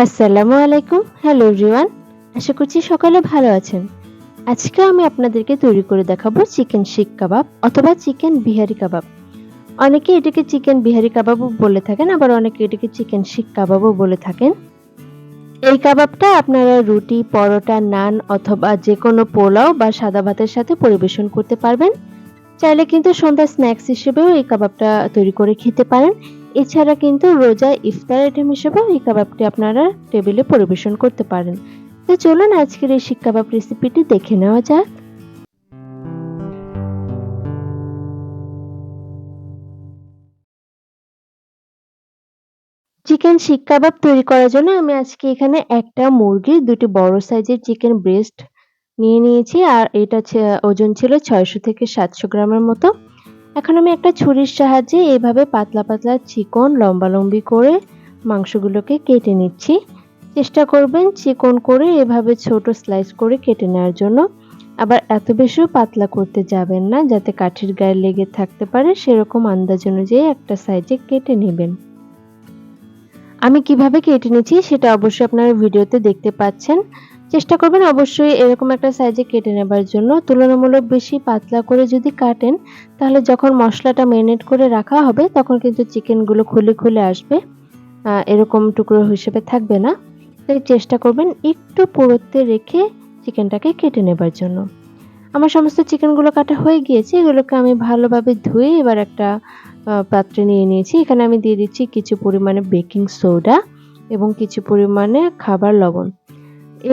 আসসালামু আলাইকুম। Hello everyone. আশা করছি সকলে ভালো আছেন। আজকে আমি আপনাদেরকে তৈরি করে দেখাবো চিকেন শিক কাবাব অথবা চিকেন বিহারি কাবাব। অনেকে এটাকে চিকেন বিহারি কাবাবও বলে থাকেন, আবার অনেকে এটাকে চিকেন শিক কাবাবও বলে থাকেন। এই কাবাবটা আপনারা রুটি, পরোটা, নান অথবা যেকোনো পোলাও বা সাদা ভাতের সাথে পরিবেশন করতে পারবেন। চাইলে কিন্তু সন্ধ্যার স্ন্যাকস হিসেবেও এই কাবাবটা তৈরি করে খেতে পারেন। এছাড়া কিন্তু রোজায় ইফতার আইটেম হিসেবেও এই কাবাবটি আপনারা টেবিলে পরিবেশন করতে পারেন। তো চলুন আজকের এই শিক কাবাব রেসিপিটি দেখে নেওয়া যাক। চিকেন শিক কাবাব তৈরি করার জন্য আমি আজকে এখানে একটা মুরগির ২ টি বড় সাইজের চিকেন ব্রেস্ট নিয়ে নিয়েছি। আর এটা ওজন ছিল ৬০০ থেকে ৭০০ গ্রামের মতো। এখন আমি একটা ছুরির সাহায্যে এভাবে পাতলা, পাতলা চিকন লম্বালম্বি করে মাংসগুলোকে কেটে নিচ্ছি। চেষ্টা করবেন চিকন করে এভাবে ছোট স্লাইস করে কেটে নেওয়ার জন্য। আবার এত বেশিও পাতলা করতে যাবেন না, যাতে কাঠির গায়ে লেগে থাকতে পারে, সেরকম আন্দাজ অনুযায়ী একটা সাইজে কেটে নেবেন। আমি কিভাবে কেটে নিচ্ছি সেটা অবশ্যই আপনারা ভিডিওতে দেখতে পাচ্ছেন। চেষ্টা করবেন অবশ্যই এরকম একটা সাইজে কেটে নেবার জন্য। তুলনামূলক বেশি পাতলা করে যদি কাটেন, তাহলে যখন মসলাটা মেরিনেট করে রাখা হবে তখন কিন্তু চিকেনগুলো খুলে, খুলে আসবে। এরকম টুকরো হিসেবে থাকবে না। তাই চেষ্টা করবেন একটু পুরুত্বে রেখে চিকেনটাকে কেটে নেবার জন্য। আমার সমস্ত চিকেনগুলো কাটা হয়ে গিয়েছে। এগুলোকে আমি ভালোভাবে ধুয়ে এবার একটা পাত্রে নিয়ে নিয়েছি। এখানে আমি দিয়ে দিচ্ছি কিছু পরিমাণে বেকিং সোডা এবং কিছু পরিমাণে খাবার লবণ।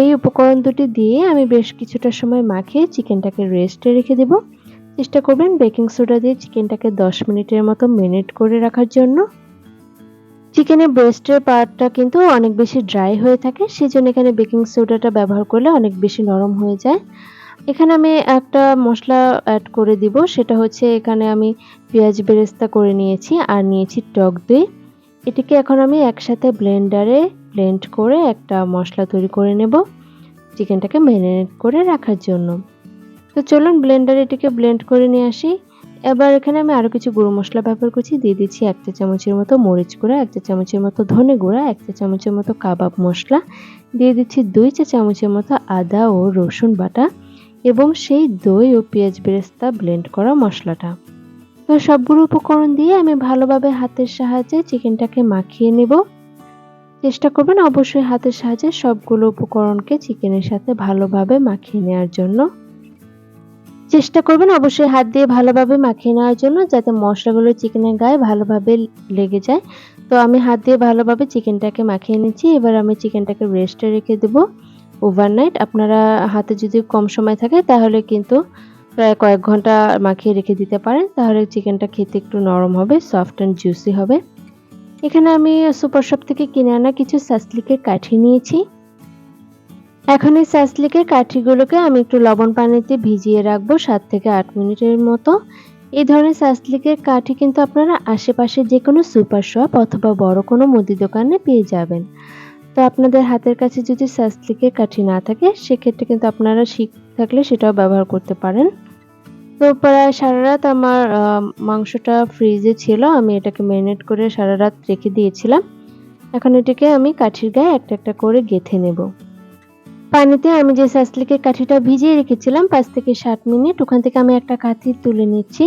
এই উপকরণ দুটি দিয়ে আমি বেশ কিছুটা সময় মাখিয়ে চিকেনটাকে রেস্টে রেখে দেব। চেষ্টা করবেন বেকিং সোডা দিয়ে চিকেনটাকে ১০ মিনিটের মতো মেরিনেট করে রাখার জন্য। চিকেনের ব্রেস্টের পার্টটা কিন্তু অনেক বেশি ড্রাই হয়ে থাকে, সেজন্য এখানে বেকিং সোডাটা ব্যবহার করলে অনেক বেশি নরম হয়ে যায়। এখানে আমি একটা মসলা অ্যাড করে দিব। সেটা হচ্ছে এখানে আমি পেঁয়াজ বেরেস্তা করে নিয়েছি আর নিয়েছি টক দই। এটিকে এখন আমি একসাথে ব্লেন্ডারে ব্লেন্ড করে একটা মসলা তৈরি করে নেব চিকেনটাকে ম্যারিনেট করে রাখার জন্য। তো চলুন ব্লেন্ডারে এটিকে ব্লেন্ড করে নিয়ে আসি। এবার এখানে আমি আরো কিছু গুঁড়ো মসলা ব্যবহার করছি। দিয়ে দিচ্ছি ১ চা চামচের মতো মরিচ গুঁড়া, ১ চা চামচের মতো ধনে গুঁড়া, ১ চা চামচের মতো কাবাব মসলা। দিয়ে দিচ্ছি ২ চা চামচের মতো আদা ও রসুন বাটা এবং সেই দই ও পেঁয়াজ বেরেস্তা ব্লেন্ড করা মসলাটা। তো সবগুলো উপকরণ দিয়ে আমি ভালোভাবে হাতের সাহায্যে চিকেনটাকে মাখিয়ে নেব। চেষ্টা করবেন অবশ্যই হাতের সাহায্যে সবগুলো উপকরণকে চিকেনের সাথে ভালোভাবে মাখিয়ে নেওয়ার জন্য। চেষ্টা করবেন অবশ্যই হাত দিয়ে ভালোভাবে মাখিয়ে নেওয়ার জন্য, যাতে মশলাগুলো চিকেনের গায়ে ভালোভাবে লেগে যায়। তো আমি হাত দিয়ে ভালোভাবে চিকেনটাকে মাখিয়ে নিচ্ছি। এবার আমি চিকেনটাকে রেস্টে রেখে দেব ওভারনাইট। আপনারা হাতে যদি কম সময় থাকে তাহলে কিন্তু প্রায় কয়েক ঘন্টা মাখিয়ে রেখে দিতে পারেন। তাহলে চিকেনটা খেতে একটু নরম হবে, সফট অ্যান্ড জুসি হবে। এখানে আমি সুপার শপ থেকে কিনে আনা কিছু সাসলিকের কাঠি নিয়েছি। এখন এই সাসলিকের কাঠিগুলোকে আমি একটু লবণ পানিতে ভিজিয়ে রাখবো ৭ থেকে ৮ মিনিটের মতো। এই ধরনের সাসলিকের কাঠি কিন্তু আপনারা আশেপাশে যেকোনো সুপার শপ অথবা বড় কোনো মুদি দোকানে পেয়ে যাবেন। তো আপনাদের হাতের কাছে যদি সাসলিকের কাঠি না থাকে, সেক্ষেত্রে কিন্তু আপনারা শিক থাকলে সেটাও ব্যবহার করতে পারেন। তো প্রায় সারারাত আমার মাংসটা ফ্রিজে ছিল। আমি এটাকে মেরিনেট করে সারারাত রেখে দিয়েছিলাম। এখন এটিকে আমি কাঠির গায়ে একটা, একটা করে গেঁথে নেব। পানিতে আমি যে সাসলিকের কাঠিটা ভিজিয়ে রেখেছিলাম ৫ থেকে ৭ মিনিট, ওখান থেকে আমি একটা কাঠি তুলে নিচ্ছি।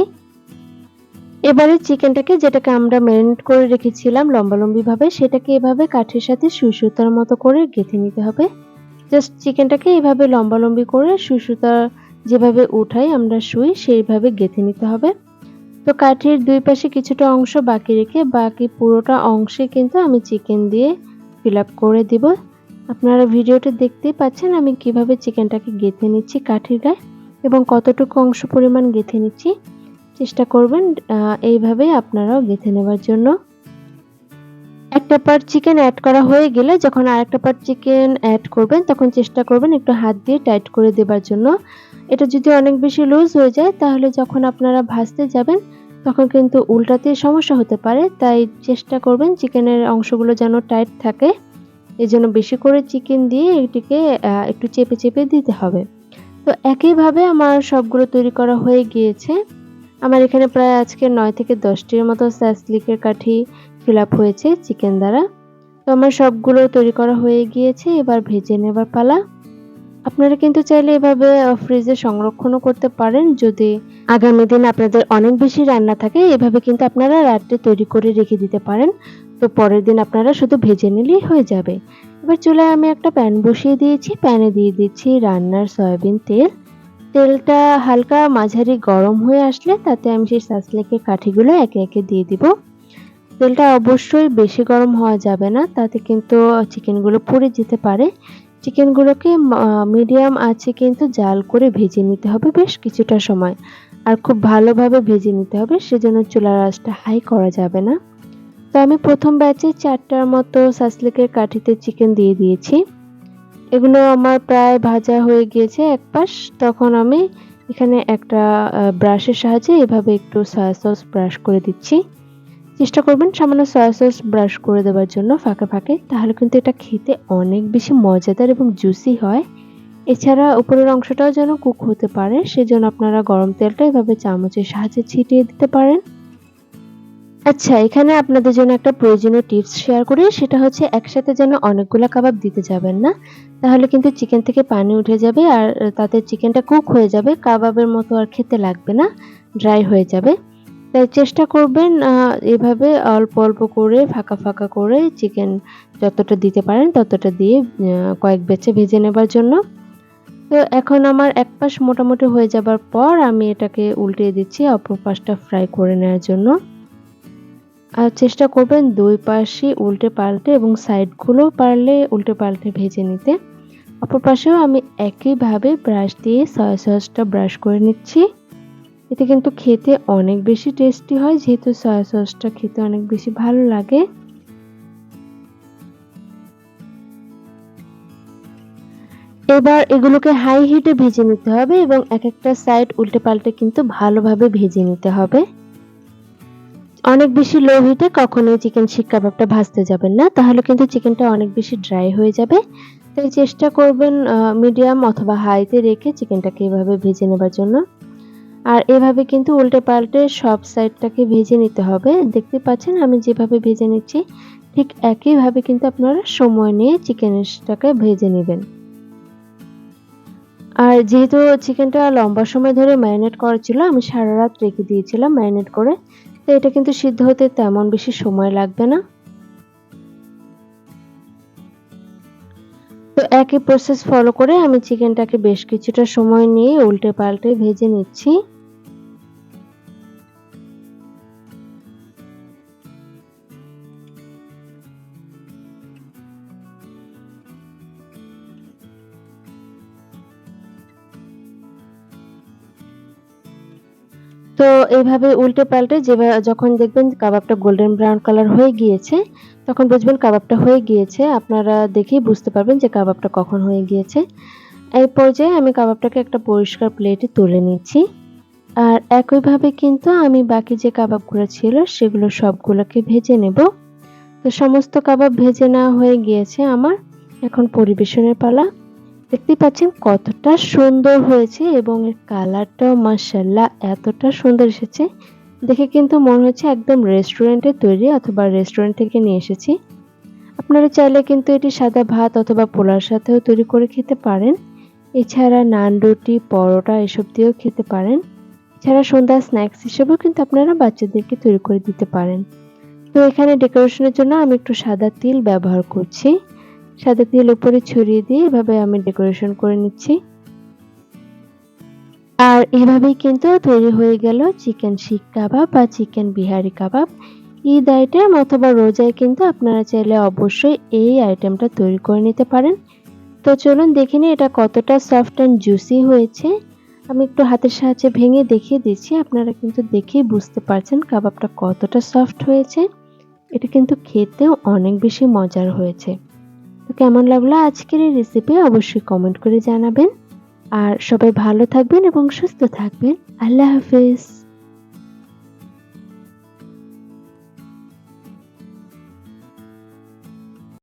এবারে চিকেনটাকে, যেটাকে আমরা মেরিনেট করে রেখেছিলাম লম্বালম্বিভাবে, সেটাকে এভাবে কাঠির সাথে সুই সুতার মতো করে গেঁথে নিতে হবে। জাস্ট চিকেনটাকে এভাবে লম্বালম্বি করে সুই সুতা যেভাবে উঠাই আমরা সুই, সেইভাবে গেঁথে নিতে হবে। তো কাঠির ২ পাশে কিছুটা অংশ বাকি রেখে বাকি পুরোটা অংশে কিন্তু আমি চিকেন দিয়ে ফিল আপ করে দিব। আপনারা ভিডিওতে দেখতেই পাচ্ছেন আমি কিভাবে চিকেনটাকে গেঁথে নিচ্ছি কাঠির গায়ে এবং কতটুকু অংশ পরিমাণ গেঁথে নিচ্ছি। চেষ্টা করবেন এইভাবেই আপনারাও গেঁথে নেবার জন্য। একটা পার্ট চিকেন এড করা হয়ে গেলে যখন আরেকটা পার্ট চিকেন এড করবেন, তখন চেষ্টা করবেন একটু হাত দিয়ে টাইট করে দেবার জন্য। এটা যদি অনেক বেশি লুজ হয়ে যায়, তাহলে যখন আপনারা ভাজতে যাবেন তখন কিন্তু উল্টাতে সমস্যা হতে পারে। তাই চেষ্টা করবেন চিকেনের অংশগুলো যেন টাইট থাকে। এজন্য বেশি করে চিকেন দিয়ে এটিকে একটু চেপে, চেপে দিতে হবে। তো একইভাবে আমার সবগুলো তৈরি করা হয়ে গিয়েছে। আমার এখানে প্রায় আজকে ৯ থেকে ১০ টির মতো সাসলিকের কাঠি ফিল আপ হয়েছে চিকেন দ্বারা। তো আমার সবগুলো তৈরি করা হয়ে গিয়েছে। এবার ভেজে নেবার পালা। আপনারা কিন্তু চাইলে এভাবে ফ্রিজে সংরক্ষণও করতে পারেন। যদি আগামী দিন আপনাদের অনেক বেশি রান্না থাকে, এভাবে কিন্তু আপনারা রাত্রে তৈরি করে রেখে দিতে পারেন। তো পরের দিন আপনারা শুধু ভেজে নিলেই হয়ে যাবে। এবার চুলায় আমি একটা প্যান বসিয়ে দিয়েছি। প্যানে দিয়ে দিচ্ছি রান্নার সয়াবিন তেল। তেলটা হালকা মাঝারি গরম হয়ে আসলে তাতে আমি সেই সাজলেকের কাঠিগুলো একে, একে দিয়ে দিব। তেলটা অবশ্যই বেশি গরম হওয়া যাবে না, তাতে কিন্তু চিকেনগুলো পুড়ে যেতে পারে। চিকেনগুলোকে মিডিয়াম আঁচে কিন্তু জাল করে ভেজে নিতে হবে বেশ কিছুটা সময়। আর খুব ভালোভাবে ভেজে নিতে হবে, সেজন্য চুলার আঁচটা হাই করা যাবে না। তো আমি ১ম ব্যাচে ৪ টার মতো সাসলিকের কাঠিতে চিকেন দিয়ে দিয়েছি। এগুলো আমার প্রায় ভাজা হয়ে গিয়েছে এক পাশ। তখন আমি এখানে একটা ব্রাশের সাহায্যে এভাবে একটু সয়া সস ব্রাশ করে দিচ্ছি। চেষ্টা করবেন সামান্য সয়া সস ব্রাশ করে দেওয়ার জন্য ফাঁকে, ফাঁকে। তাহলে কিন্তু এটা খেতে অনেক বেশি মজাদার এবং জুসি হয়। এছাড়া উপরের অংশটাও যেন কুক হতে পারে, সেজন্য আপনারা গরম তেলটা এভাবে চামচের সাহায্যে ছিটিয়ে দিতে পারেন। আচ্ছা, এখানে আপনাদের জন্য একটা প্রয়োজনীয় টিপস শেয়ার করি। সেটা হচ্ছে একসাথে যেন অনেকগুলা কাবাব দিতে যাবেন না। তাহলে কিন্তু চিকেন থেকে পানি উঠে যাবে আর তাতে চিকেনটা কুক হয়ে যাবে। কাবাবের মতো আর খেতে লাগবে না, ড্রাই হয়ে যাবে। তাই চেষ্টা করবেন এভাবে অল্প, অল্প করে ফাঁকা, ফাঁকা করে চিকেন যতটা দিতে পারেন ততটা দিয়ে কয়েক ব্যাচে ভেজে নেবার জন্য। তো এখন আমার এক পাশ মোটামুটি হয়ে যাবার পর আমি এটাকে উল্টিয়ে দিচ্ছি অপর পাশটা ফ্রাই করে নেওয়ার জন্য। আর চেষ্টা করবেন ২ পাশই উল্টে পাল্টে এবং সাইডগুলো পারলে উল্টে পাল্টে ভেজে নিতে। অপর পাশেও আমি একইভাবে ব্রাশ দিয়ে সয়া সসটা ব্রাশ করে নিচ্ছি। এতে কিন্তু খেতে অনেক বেশি টেস্টি হয়, যেহেতু সয়া সসটা খেতে অনেক বেশি ভালো লাগে। এবার এগুলোকে হাই হিটে ভেজে নিতে হবে এবং একেকটা সাইড উল্টে পাল্টে কিন্তু ভালোভাবে ভেজে নিতে হবে। অনেক বেশি লো হিটে কখনোই চিকেন শিক কাবাবটা ভাজতে যাবেন না, তাহলে কিন্তু চিকেনটা অনেক বেশি ড্রাই হয়ে যাবে। তাই চেষ্টা করবেন মিডিয়াম অথবা হাইতে রেখে চিকেনটাকে এভাবে ভেজে নেবার জন্য। আর এভাবে কিন্তু উল্টে পাল্টে সব সাইডটাকে ভেজে নিতে হবে। দেখতে পাচ্ছেন আমি যেভাবে ভেজে নিচ্ছি, ঠিক একইভাবে কিন্তু আপনারা সময় নিয়ে চিকেনটাকে ভেজে নিবেন। আর যেহেতু চিকেনটা লম্বা সময় ধরে ম্যারিনেট করা ছিল, আমি সারারাত রেখে দিয়েছিলাম ম্যারিনেট করে। তো এটা কিন্তু সিদ্ধ হতে তেমন বেশি সময় লাগবে না। তো একই প্রসেস ফলো করে আমি চিকেনটাকে বেশ কিছুটা সময় নিয়ে উল্টে পাল্টে ভেজে নিচ্ছি। তো এভাবে উল্টে পাল্টে যখন দেখবেন কাবাবটা গোল্ডেন ব্রাউন কালার হয়ে গিয়েছে, তখন বুঝবেন কাবাবটা হয়ে গিয়েছে। আপনারা দেখেই বুঝতে পারবেন যে কাবাবটা কখন হয়ে গিয়েছে। এই পর্যায়ে আমি কাবাবটাকে একটা পরিষ্কার প্লেটে তুলে নিচ্ছি। আর একইভাবে কিন্তু আমি বাকি যে কাবাবগুলো ছিল সেগুলো সবগুলোকে ভেজে নেব। তো সমস্ত কাবাব ভেজে নেওয়া হয়ে গিয়েছে আমার। এখন পরিবেশনের পালা। দেখতেই পাচ্ছেন কতটা সুন্দর হয়েছে এবং এর কালারটাও মাশাআল্লাহ এতটা সুন্দর এসেছে। দেখে কিন্তু মনে হচ্ছে একদম রেস্টুরেন্টের তৈরি অথবা রেস্টুরেন্ট থেকে নিয়ে এসেছি। আপনারা চাইলে কিন্তু এটি সাদা ভাত অথবা পোলাওর সাথেও তৈরি করে খেতে পারেন। এছাড়া নান, রুটি, পরোটা এসব দিয়েও খেতে পারেন। এছাড়া সন্ধ্যার স্ন্যাকস হিসেবেও কিন্তু আপনারা বাচ্চাদেরকে তৈরি করে দিতে পারেন। তো এখানে ডেকোরেশনের জন্য আমি একটু সাদা তিল ব্যবহার করছি। সাদা তিল উপরে ছড়িয়ে দিয়ে এভাবে আমি ডেকোরেশন করে নিচ্ছি। আর এভাবেই কিন্তু তৈরি হয়ে গেল চিকেন শিক কাবাব বা চিকেন বিহারি কাবাব। ঈদ আইটেম অথবা রোজায় কিন্তু আপনারা চাইলে অবশ্যই এই আইটেমটা তৈরি করে নিতে পারেন। তো চলুন দেখে নিই এটা কতটা সফট অ্যান্ড জুসি হয়েছে। আমি একটু হাতের সাহায্যে ভেঙে দেখিয়ে দিচ্ছি। আপনারা কিন্তু দেখেই বুঝতে পারছেন কাবাবটা কতটা সফট হয়েছে। এটা কিন্তু খেতেও অনেক বেশি মজার হয়েছে। তো কেমন লাগলো আজকের এই রেসিপি অবশ্যই কমেন্ট করে জানাবেন। আর সবাই ভালো থাকবেন এবং সুস্থ থাকবেন। আল্লাহ হাফেজ।